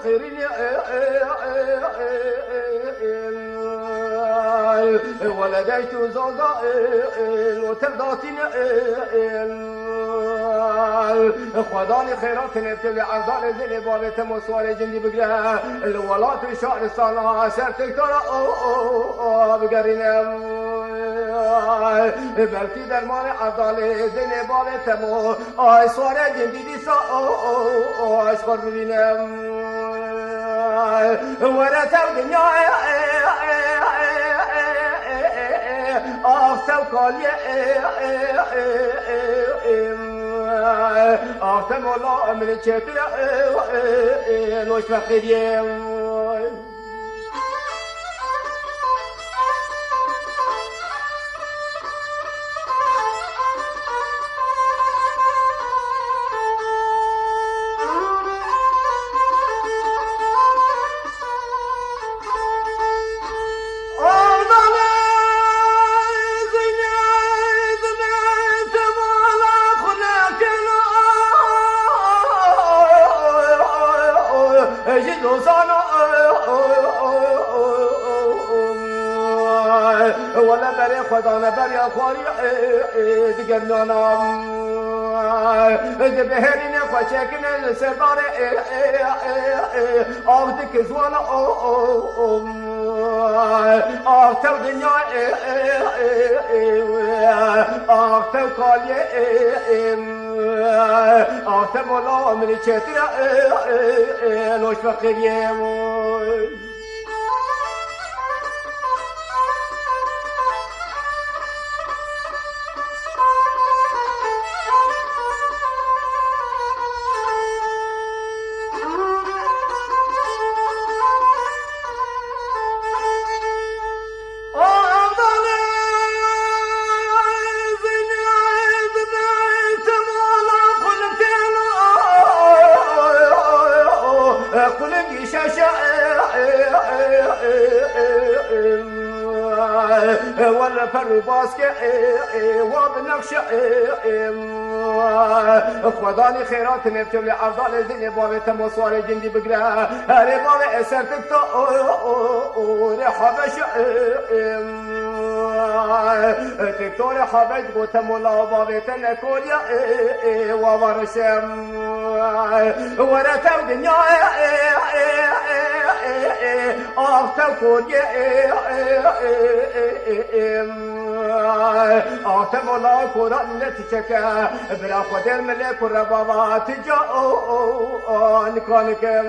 خيرين ولديت زوجة وترضاتين خداني خيرات نبتلي عرضان زي بابت مصوالي جندي بقرا الولات شعر الصلاة سرتك ترى بقرينا بلتي درمان عرضان زي بابت مو سوالي جندي دي سا اشخر ببينا ورثوا دنيا آفتم کالی آفتم الله من چطور نوش فقیریم ولا بري خدانا بري اخواري دقرنانا دبهرين خوشكن سردار آفتك زوانا آفتو دنيا آفتو كالي آفتو مولا من چتر لوش فقيريم ولا فرو باسكي وبنقش خداني خيرات نبتلي عرضان الدنيا بابي تموصوالي جندي بقرا هاري بابي اسرتك تقوري حبش تكتوري حبش بوتمولا بابي تنكوريا وورشم ورتو دنيا آفتو کردی آفتو مولا قرآن نتیچکه برا خود الملک و ربابات جان کانکم